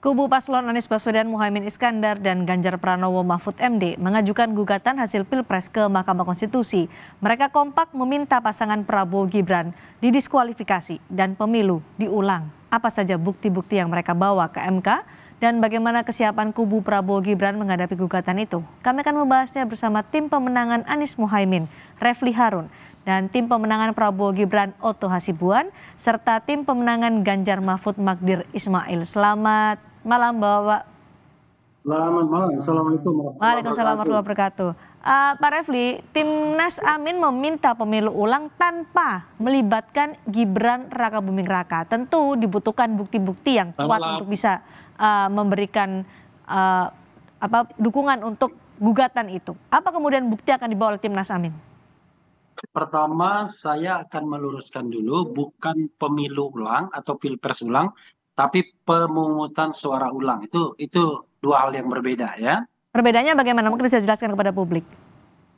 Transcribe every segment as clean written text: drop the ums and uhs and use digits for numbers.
Kubu paslon Anies Baswedan, Muhaimin Iskandar, dan Ganjar Pranowo Mahfud MD mengajukan gugatan hasil Pilpres ke Mahkamah Konstitusi. Mereka kompak meminta pasangan Prabowo Gibran didiskualifikasi dan pemilu diulang. Apa saja bukti-bukti yang mereka bawa ke MK dan bagaimana kesiapan kubu Prabowo Gibran menghadapi gugatan itu? Kami akan membahasnya bersama tim pemenangan Anies Muhaimin, Refli Harun, dan tim pemenangan Prabowo Gibran, Otto Hasibuan, serta tim pemenangan Ganjar Mahfud Magdir Ismail. Selamat malam, Bapak. Selamat malam. Assalamualaikum Waalaikumsalam warahmatullahi wabarakatuh. Pak Refli, Timnas Amin meminta pemilu ulang tanpa melibatkan Gibran Rakabuming Raka. Tentu dibutuhkan bukti-bukti yang kuat untuk bisa memberikan dukungan untuk gugatan itu. Apa kemudian bukti akan dibawa oleh Timnas Amin? Pertama, saya akan meluruskan dulu, bukan pemilu ulang atau pilpres ulang, tapi pemungutan suara ulang. Itu dua hal yang berbeda ya. Perbedaannya bagaimana? Mungkin bisa jelaskan kepada publik.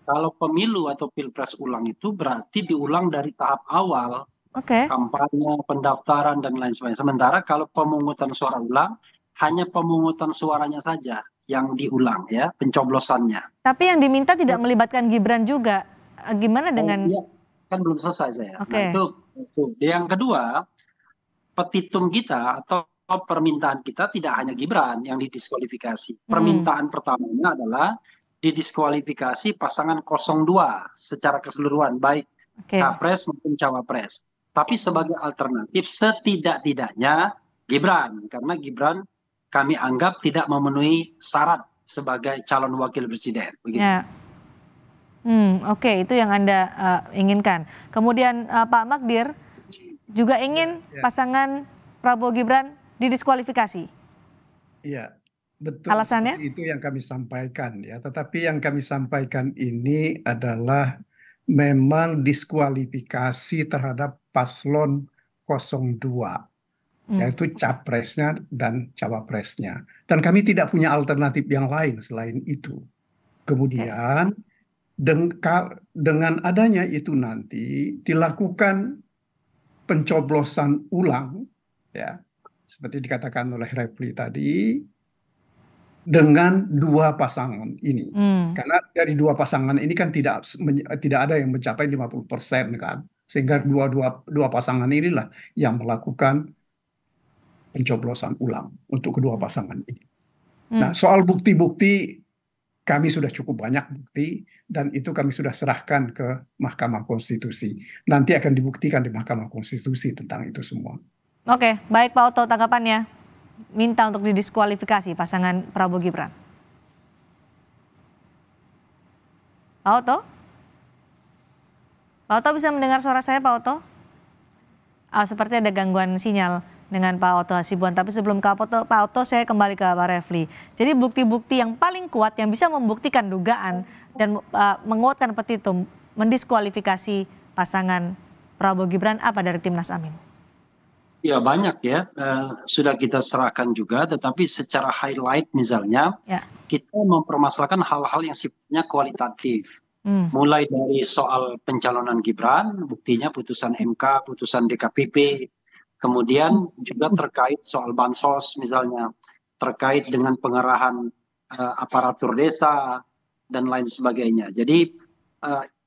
Kalau pemilu atau pilpres ulang itu berarti diulang dari tahap awal, kampanye, pendaftaran, dan lain sebagainya. Sementara kalau pemungutan suara ulang, hanya pemungutan suaranya saja yang diulang ya, pencoblosannya. Tapi yang diminta tidak melibatkan Gibran juga. Gimana dengan... Kan belum selesai saya. Nah, itu. Yang kedua, petitum kita atau permintaan kita tidak hanya Gibran yang didiskualifikasi. Permintaan pertamanya adalah didiskualifikasi pasangan 02 secara keseluruhan, baik capres maupun cawapres. Tapi sebagai alternatif setidak-tidaknya Gibran, karena Gibran kami anggap tidak memenuhi syarat sebagai calon wakil presiden. Begitu. Ya. Oke, itu yang Anda inginkan. Kemudian Pak Magdir juga ingin pasangan Prabowo Gibran didiskualifikasi. Iya, betul. Alasannya? Itu yang kami sampaikan ya. Tetapi yang kami sampaikan ini adalah memang diskualifikasi terhadap paslon 02, yaitu capresnya dan cawapresnya. Dan kami tidak punya alternatif yang lain selain itu. Kemudian dengan adanya itu nanti dilakukan pencoblosan ulang, ya, seperti dikatakan oleh Refli tadi, dengan dua pasangan ini. Karena dari dua pasangan ini kan tidak ada yang mencapai 50% kan. Sehingga dua pasangan inilah yang melakukan pencoblosan ulang untuk kedua pasangan ini. Nah, soal bukti-bukti, kami sudah cukup banyak bukti dan itu kami sudah serahkan ke Mahkamah Konstitusi. Nanti akan dibuktikan di Mahkamah Konstitusi tentang itu semua. Oke, baik Pak Otto, tanggapannya. Minta untuk didiskualifikasi pasangan Prabowo Gibran. Pak Otto? Pak Otto bisa mendengar suara saya, Pak Otto? Seperti ada gangguan sinyal dengan Pak Otto Hasibuan. Tapi sebelum ke Pak Otto, saya kembali ke Pak Refli. Jadi bukti-bukti yang paling kuat yang bisa membuktikan dugaan dan menguatkan petitum mendiskualifikasi pasangan Prabowo Gibran apa dari Timnas Amin? Ya banyak ya, sudah kita serahkan juga, tetapi secara highlight misalnya kita mempermasalahkan hal-hal yang sifatnya kualitatif. Mulai dari soal pencalonan Gibran, buktinya putusan MK, putusan DKPP, kemudian juga terkait soal bansos misalnya, terkait dengan pengerahan aparatur desa, dan lain sebagainya. Jadi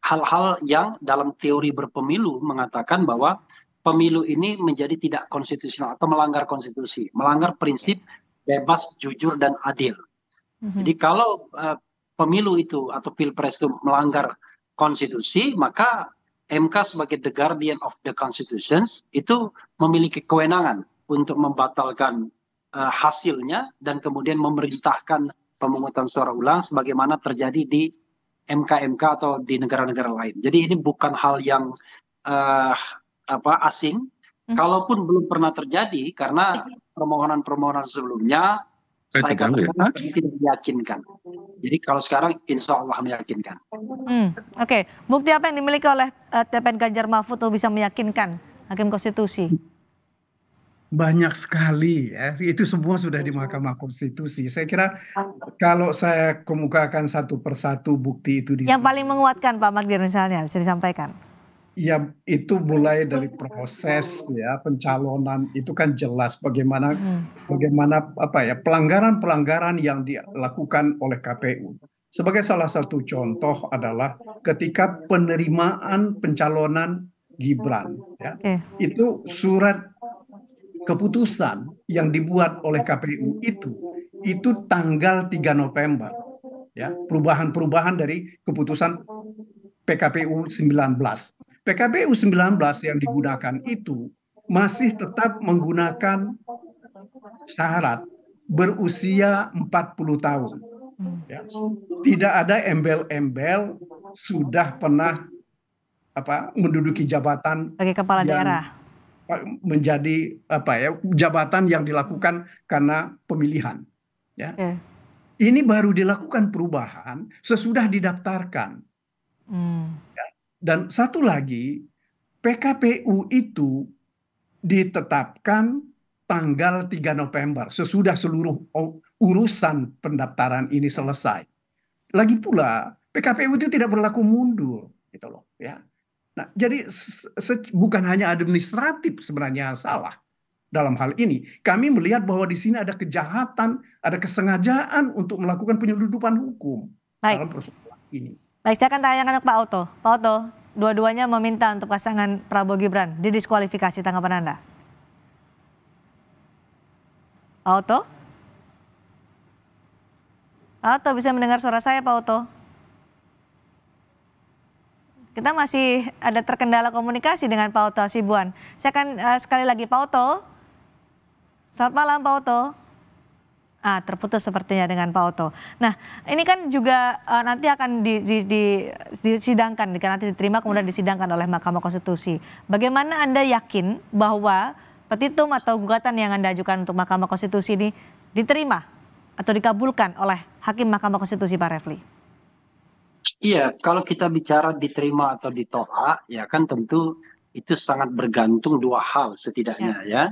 hal-hal yang dalam teori berpemilu mengatakan bahwa pemilu ini menjadi tidak konstitusional atau melanggar konstitusi, melanggar prinsip bebas, jujur, dan adil. Jadi kalau pemilu itu atau pilpres itu melanggar konstitusi, maka MK sebagai the guardian of the constitutions itu memiliki kewenangan untuk membatalkan hasilnya dan kemudian memerintahkan pemungutan suara ulang sebagaimana terjadi di MK-MK atau di negara-negara lain. Jadi ini bukan hal yang asing, kalaupun belum pernah terjadi karena permohonan-permohonan sebelumnya saya katakan tidak meyakinkan. Jadi kalau sekarang insya Allah meyakinkan. Oke, bukti apa yang dimiliki oleh TPN Ganjar Mahfud untuk bisa meyakinkan Hakim Konstitusi? Banyak sekali ya, itu semua sudah di Mahkamah Konstitusi. Saya kira kalau saya kemukakan satu persatu bukti itu yang paling menguatkan Pak Magdir misalnya bisa disampaikan. Ya, itu mulai dari proses ya pencalonan itu kan jelas bagaimana apa ya pelanggaran-pelanggaran yang dilakukan oleh KPU. Sebagai salah satu contoh adalah ketika penerimaan pencalonan Gibran ya. Itu surat keputusan yang dibuat oleh KPU itu tanggal 3 November ya, perubahan-perubahan dari keputusan PKPU 19. PKPU 19 yang digunakan itu masih tetap menggunakan syarat berusia 40 tahun. Ya. Tidak ada embel-embel sudah pernah menduduki jabatan sebagai kepala daerah, menjadi jabatan yang dilakukan karena pemilihan. Ya. Ini baru dilakukan perubahan sesudah didaftarkan. Ya. Dan satu lagi, PKPU itu ditetapkan tanggal 3 November sesudah seluruh urusan pendaftaran ini selesai. Lagi pula PKPU itu tidak berlaku mundur, gitu loh ya. Nah, jadi bukan hanya administratif sebenarnya yang salah dalam hal ini. Kami melihat bahwa di sini ada kejahatan, ada kesengajaan untuk melakukan penyeludupan hukum dalam persoalan ini. Baik, saya akan tanyakan ke Pak Otto. Pak Otto, dua-duanya meminta untuk pasangan Prabowo Gibran didiskualifikasi, tanggapan Anda? Pak Otto? Pak Otto bisa mendengar suara saya, Pak Otto? Kita masih ada terkendala komunikasi dengan Pak Otto Hasibuan. Saya akan sekali lagi, Pak Otto. Selamat malam, Pak Otto. Terputus sepertinya dengan Pak Otto. Nah, ini kan juga nanti akan disidangkan, nanti diterima kemudian disidangkan oleh Mahkamah Konstitusi. Bagaimana Anda yakin bahwa petitum atau gugatan yang Anda ajukan untuk Mahkamah Konstitusi ini diterima atau dikabulkan oleh Hakim Mahkamah Konstitusi, Pak Refli? Iya, kalau kita bicara diterima atau ditolak, ya kan tentu itu sangat bergantung dua hal setidaknya ya.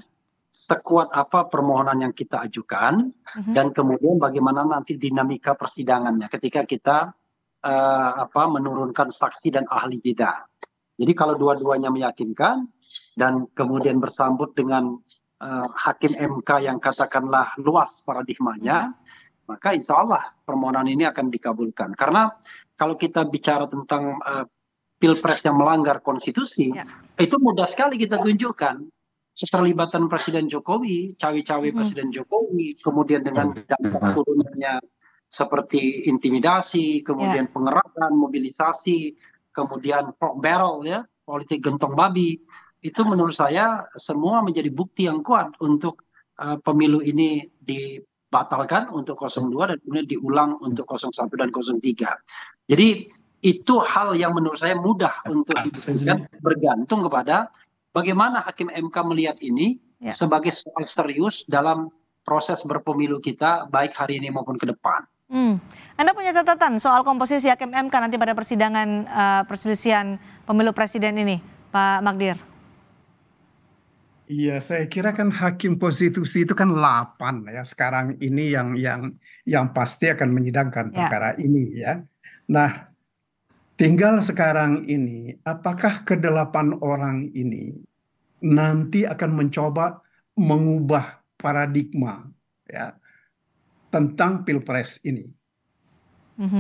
Sekuat apa permohonan yang kita ajukan dan kemudian bagaimana nanti dinamika persidangannya ketika kita menurunkan saksi dan ahli kita. Jadi kalau dua-duanya meyakinkan dan kemudian bersambut dengan hakim MK yang katakanlah luas paradigmanya, maka insya Allah permohonan ini akan dikabulkan. Karena kalau kita bicara tentang pilpres yang melanggar konstitusi, itu mudah sekali kita tunjukkan. Keterlibatan Presiden Jokowi, cawe-cawe Presiden Jokowi, kemudian dengan dampak turunannya seperti intimidasi, kemudian pengerahan, mobilisasi, kemudian pork barrel ya, politik gentong babi, itu menurut saya semua menjadi bukti yang kuat untuk pemilu ini dibatalkan untuk 02 dan kemudian diulang untuk 01 dan 03. Jadi itu hal yang menurut saya mudah untuk dibuktikan, bergantung kepada bagaimana Hakim MK melihat ini sebagai soal serius dalam proses berpemilu kita baik hari ini maupun ke depan. Anda punya catatan soal komposisi Hakim MK nanti pada persidangan perselisihan pemilu presiden ini, Pak Magdir? Iya, saya kira kan Hakim Konstitusi itu kan 8 ya sekarang ini yang pasti akan menyidangkan perkara ini ya. Nah, tinggal sekarang ini apakah ke-8 orang ini nanti akan mencoba mengubah paradigma ya tentang pilpres ini.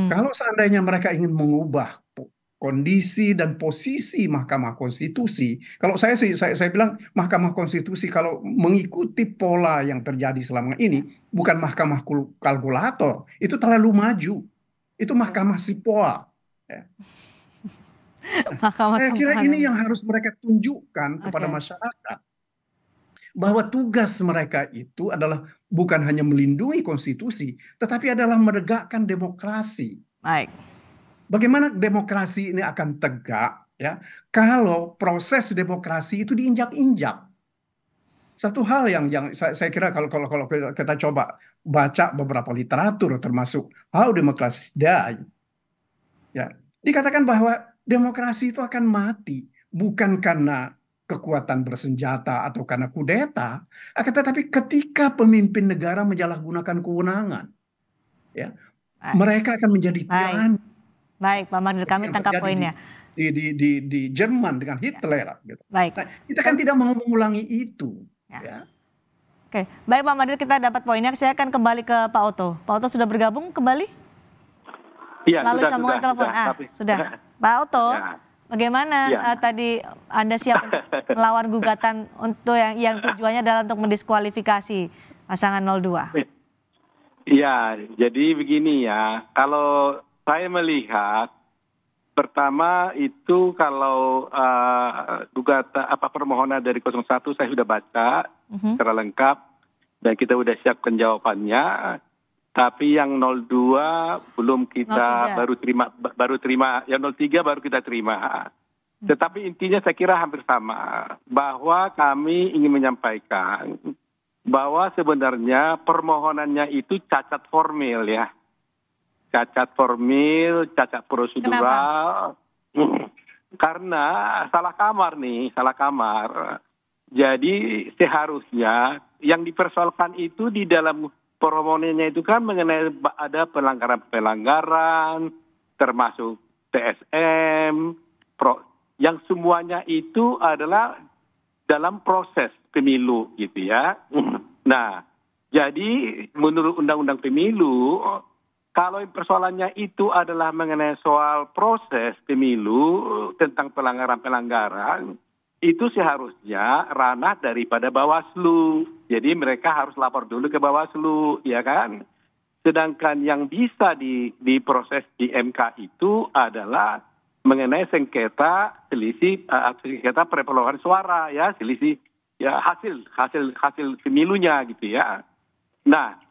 Kalau seandainya mereka ingin mengubah kondisi dan posisi Mahkamah Konstitusi, kalau saya bilang Mahkamah Konstitusi kalau mengikuti pola yang terjadi selama ini bukan mahkamah kalkulator, itu terlalu maju, itu mahkamah sipoa. Ya. Saya kira ini yang harus mereka tunjukkan kepada masyarakat. Bahwa tugas mereka itu adalah bukan hanya melindungi konstitusi, tetapi adalah menegakkan demokrasi. Baik. Bagaimana demokrasi ini akan tegak ya kalau proses demokrasi itu diinjak-injak. Satu hal yang saya kira kalau kita coba baca beberapa literatur termasuk How Democracy Die, ya dikatakan bahwa demokrasi itu akan mati bukan karena kekuatan bersenjata atau karena kudeta, akan tetapi ketika pemimpin negara menyalahgunakan kewenangan, ya mereka akan menjadi tiran. Baik, Pak Magdir, kami tangkap poinnya. di Jerman dengan Hitler gitu. Baik. Nah, kita kan tidak mau mengulangi itu. Ya. Oke, baik Pak Mardhani, kita dapat poinnya. Saya akan kembali ke Pak Oto. Pak Oto sudah bergabung kembali? Iya, lalu sambungan telepon. Sudah. Pak Oto, bagaimana tadi Anda siap melawan gugatan untuk yang tujuannya adalah untuk mendiskualifikasi pasangan 02? Iya, jadi begini ya. Kalau saya melihat, pertama itu kalau gugatan permohonan dari 01 saya sudah baca secara lengkap dan kita sudah siapkan jawabannya. Tapi yang 02 belum kita 03. baru terima, yang 03 baru kita terima. Tetapi intinya saya kira hampir sama, bahwa kami ingin menyampaikan bahwa sebenarnya permohonannya itu cacat formil ya. Cacat formil, cacat prosedural. Karena salah kamar. Jadi seharusnya yang dipersoalkan itu di dalam permohonannya itu kan mengenai ada pelanggaran, termasuk TSM, yang semuanya itu adalah dalam proses pemilu gitu ya. Nah, jadi menurut Undang-Undang Pemilu, kalau persoalannya itu adalah mengenai soal proses pemilu tentang pelanggaran-pelanggaran, itu seharusnya ranah daripada Bawaslu. Jadi mereka harus lapor dulu ke Bawaslu, ya kan? Sedangkan yang bisa diproses di MK itu adalah mengenai sengketa sengketa perolehan suara ya, selisih ya hasil pemilunya gitu ya. Nah,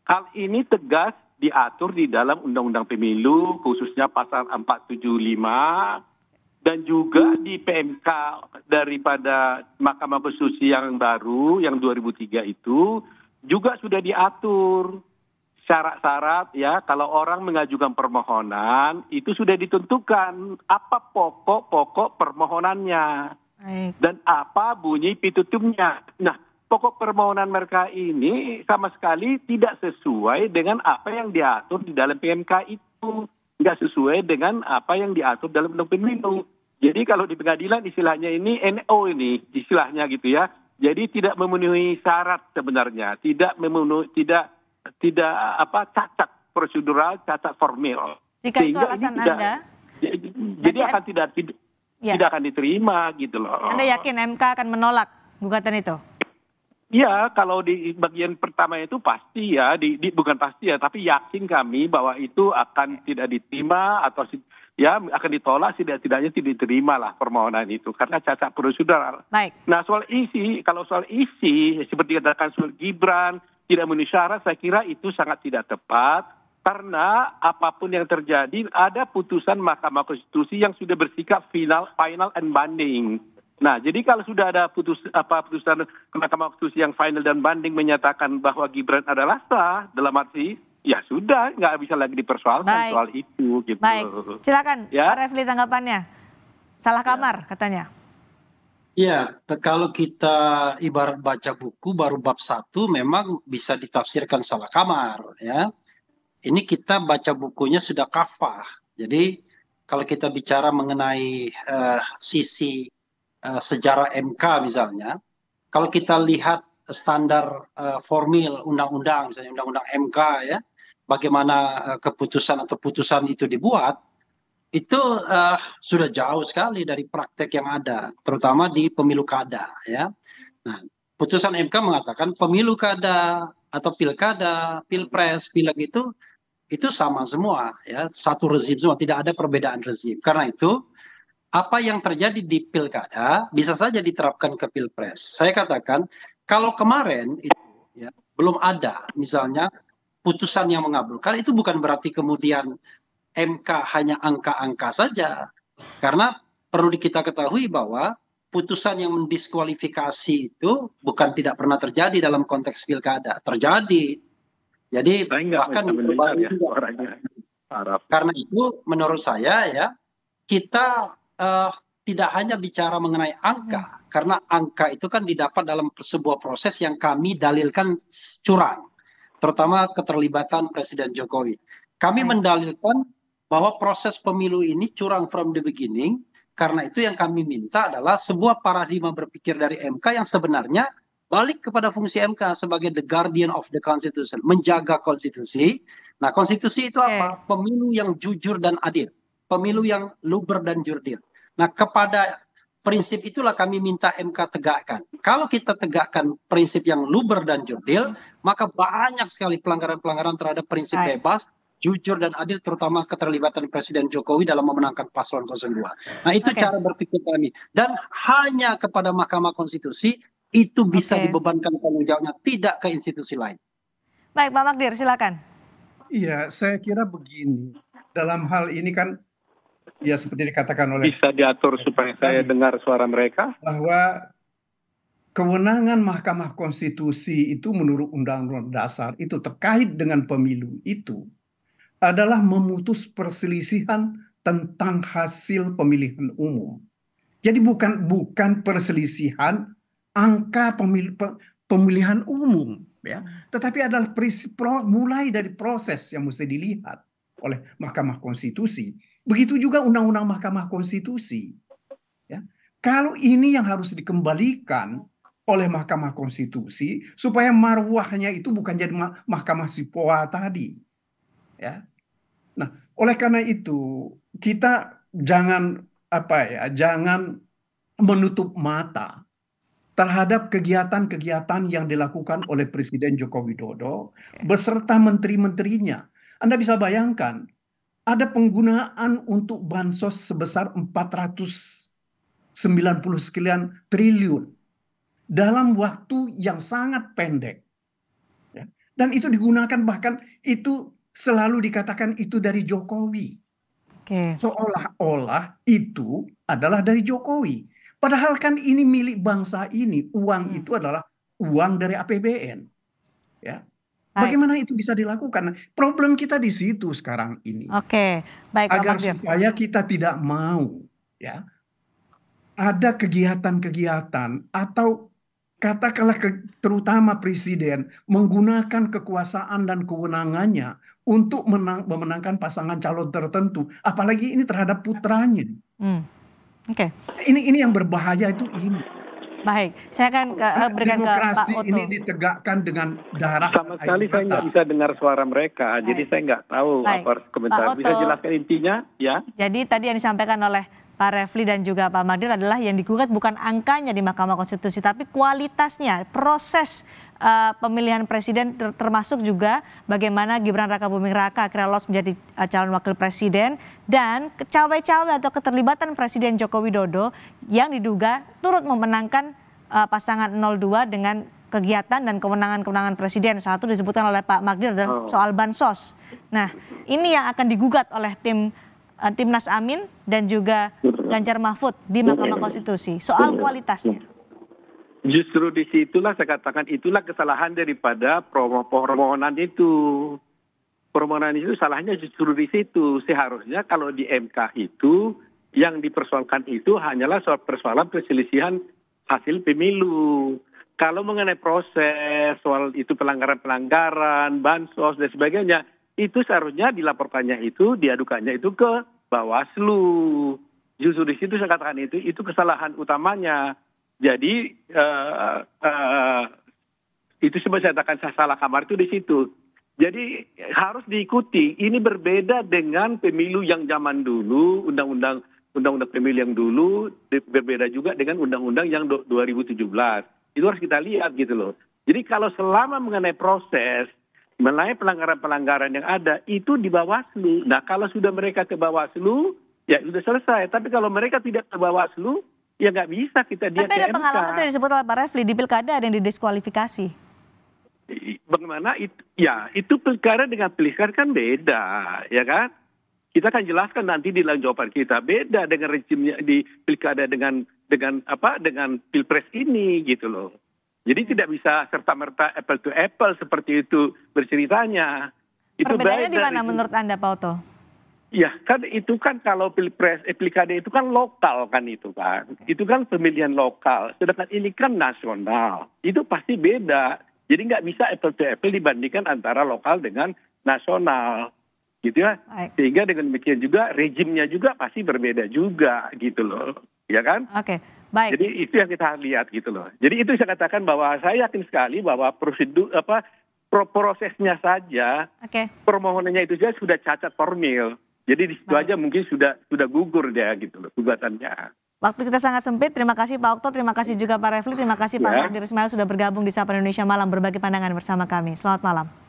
hal ini tegas diatur di dalam Undang-Undang Pemilu khususnya pasal 475 dan juga di PMK daripada Mahkamah Konstitusi yang baru yang 2003 itu juga sudah diatur syarat-syarat ya, kalau orang mengajukan permohonan itu sudah ditentukan apa pokok permohonannya. Baik. Dan apa bunyi petitumnya. Nah, pokok permohonan mereka ini sama sekali tidak sesuai dengan apa yang diatur di dalam PMK itu. Tidak sesuai dengan apa yang diatur dalam Undang Pemilu. Jadi kalau di pengadilan istilahnya ini NO ini istilahnya gitu ya. Jadi tidak memenuhi syarat sebenarnya, tidak cacat prosedural, cacat formil. Jika itu alasan Anda, jadi akan tidak akan diterima gitu loh. Anda yakin MK akan menolak gugatan itu? Ya, kalau di bagian pertama itu pasti ya, bukan pasti ya, tapi yakin kami bahwa itu akan tidak diterima atau ya akan ditolak, tidaknya tidak diterima lah permohonan itu karena cacat prosedural. Baik. Nah, kalau soal isi seperti katakan soal Gibran tidak memenuhi syarat, saya kira itu sangat tidak tepat karena apapun yang terjadi ada putusan Mahkamah Konstitusi yang sudah bersikap final and binding. Nah, jadi kalau sudah ada putusan Mahkamah Konstitusi yang final dan banding menyatakan bahwa Gibran adalah sah, dalam arti ya sudah nggak bisa lagi dipersoalkan soal itu gitu. Baik, silakan ya? Pak Refli tanggapannya. Salah kamar katanya. Ya, kalau kita ibarat baca buku baru bab 1 memang bisa ditafsirkan salah kamar ya. Ini kita baca bukunya sudah kafah. Jadi kalau kita bicara mengenai sisi sejarah MK misalnya, kalau kita lihat standar formil undang-undang, misalnya undang-undang MK ya, bagaimana keputusan atau putusan itu dibuat, itu sudah jauh sekali dari praktek yang ada, terutama di pemilu kada ya. Nah, putusan MK mengatakan pemilu kada atau pilkada, pilpres, pileg itu sama semua ya, satu rezim semua, tidak ada perbedaan rezim. Karena itu apa yang terjadi di pilkada bisa saja diterapkan ke pilpres. Saya katakan kalau kemarin itu ya, belum ada misalnya putusan yang mengabulkan, itu bukan berarti kemudian MK hanya angka-angka saja. Karena perlu kita ketahui bahwa putusan yang mendiskualifikasi itu bukan tidak pernah terjadi dalam konteks pilkada. Terjadi. Jadi bahkan ya, karena itu menurut saya ya, kita tidak hanya bicara mengenai angka, karena angka itu kan didapat dalam sebuah proses yang kami dalilkan curang, terutama keterlibatan Presiden Jokowi. Kami mendalilkan bahwa proses pemilu ini curang from the beginning. Karena itu yang kami minta adalah sebuah paradigma berpikir dari MK yang sebenarnya balik kepada fungsi MK sebagai the guardian of the constitution, menjaga konstitusi. Nah, konstitusi itu apa? Pemilu yang jujur dan adil, pemilu yang luber dan jurdil. Nah, kepada prinsip itulah kami minta MK tegakkan. Kalau kita tegakkan prinsip yang luber dan jurdil, maka banyak sekali pelanggaran-pelanggaran terhadap prinsip bebas, jujur dan adil, terutama keterlibatan Presiden Jokowi dalam memenangkan paslon 02. Nah, itu cara berpikir kami. Dan hanya kepada Mahkamah Konstitusi itu bisa dibebankan tanggung jawabnya, tidak ke institusi lain. Baik, Pak Magdir, silakan. Iya, saya kira begini. Dalam hal ini kan, ya seperti dikatakan oleh... Bisa diatur supaya saya dengar suara mereka? Bahwa kewenangan Mahkamah Konstitusi itu menurut Undang-Undang Dasar itu terkait dengan pemilu itu adalah memutus perselisihan tentang hasil pemilihan umum. Jadi bukan perselisihan angka pemilihan umum, ya, tetapi adalah mulai dari proses yang mesti dilihat oleh Mahkamah Konstitusi. Begitu juga Undang-Undang Mahkamah Konstitusi. Ya. Kalau ini yang harus dikembalikan oleh Mahkamah Konstitusi supaya marwahnya itu bukan jadi Mahkamah Sipoa tadi. Ya. Nah, oleh karena itu kita jangan jangan menutup mata terhadap kegiatan-kegiatan yang dilakukan oleh Presiden Joko Widodo beserta menteri-menterinya. Anda bisa bayangkan ada penggunaan untuk bansos sebesar 490 sekian triliun dalam waktu yang sangat pendek. Ya. Dan itu digunakan, bahkan itu selalu dikatakan itu dari Jokowi. Seolah-olah itu adalah dari Jokowi. Padahal kan ini milik bangsa ini. Uang itu adalah uang dari APBN. Ya. Bagaimana itu bisa dilakukan? Problem kita di situ sekarang ini. Baik, agar supaya kita tidak mau, ya, ada kegiatan-kegiatan atau katakanlah terutama presiden menggunakan kekuasaan dan kewenangannya untuk memenangkan pasangan calon tertentu, apalagi ini terhadap putranya. Ini yang berbahaya itu ini. Baik, saya akan berikan ke Pak Demokrasi Oto. ini ditegakkan dengan darah. Sama sekali saya nggak bisa dengar suara mereka, jadi saya nggak tahu apa komentar. Bisa jelaskan intinya, ya? Jadi tadi yang disampaikan oleh Pak Refli dan juga Pak Magdir adalah yang digugat bukan angkanya di Mahkamah Konstitusi, tapi kualitasnya, proses pemilihan presiden, termasuk juga bagaimana Gibran Rakabuming Raka akhirnya lolos menjadi calon wakil presiden, dan cawe-cawe atau keterlibatan Presiden Joko Widodo yang diduga turut memenangkan pasangan 02 dengan kegiatan dan kewenangan-kewenangan presiden. Salah satu disebutkan oleh Pak Magdir adalah soal bansos. Nah, ini yang akan digugat oleh Timnas Amin dan juga Ganjar Mahfud di Mahkamah Konstitusi soal kualitasnya. Justru disitulah saya katakan itulah kesalahan daripada permohonan itu. Permohonan itu salahnya justru di situ. Seharusnya kalau di MK itu yang dipersoalkan itu hanyalah soal persoalan perselisihan hasil pemilu. Kalau mengenai proses soal itu pelanggaran-pelanggaran, bansos dan sebagainya, itu seharusnya dilaporkannya itu, diadukannya itu ke Bawaslu. Justru di situ saya katakan itu kesalahan utamanya. Jadi itu sebenarnya saya katakan salah kamar itu di situ. Jadi harus diikuti. Ini berbeda dengan pemilu yang zaman dulu, undang-undang pemilu yang dulu, berbeda juga dengan undang-undang yang 2017. Itu harus kita lihat gitu loh. Jadi kalau selama mengenai proses, mengenai pelanggaran-pelanggaran yang ada, itu di Bawaslu. Nah kalau sudah mereka ke Bawaslu, ya sudah selesai. Tapi kalau mereka tidak ke Bawaslu, ya nggak bisa kita dia ke MK. Tapi ada pengalaman tadi disebut oleh Pak Refli, di pilkada ada yang didiskualifikasi. Bagaimana itu? Ya itu pilkada dengan pilkada kan beda, ya kan? Kita akan jelaskan nanti di dalam jawaban kita. Beda dengan rejimnya di pilkada dengan pilpres ini gitu loh. Jadi tidak bisa serta-merta apple to apple seperti itu berceritanya. Itu perbedaannya di mana menurut Anda, Pak Oto? Ya kan itu kan kalau pilkada itu kan lokal kan itu kan. Itu kan pemilihan lokal. Sedangkan ini kan nasional. Itu pasti beda. Jadi nggak bisa apple to apple dibandingkan antara lokal dengan nasional. gitu ya. Baik. Sehingga dengan demikian juga rejimnya juga pasti berbeda juga gitu loh, ya kan? Oke, baik. Jadi itu yang kita lihat gitu loh. Jadi itu saya katakan bahwa saya yakin sekali bahwa prosedur prosesnya saja, permohonannya itu saja sudah cacat formil. Jadi di situ aja mungkin sudah gugur dia gitu loh gugatannya. Waktu kita sangat sempit. Terima kasih Pak Okto, terima kasih juga Pak Refli, terima kasih Pak Magdir Ismail sudah bergabung di Sapa Indonesia Malam berbagi pandangan bersama kami. Selamat malam.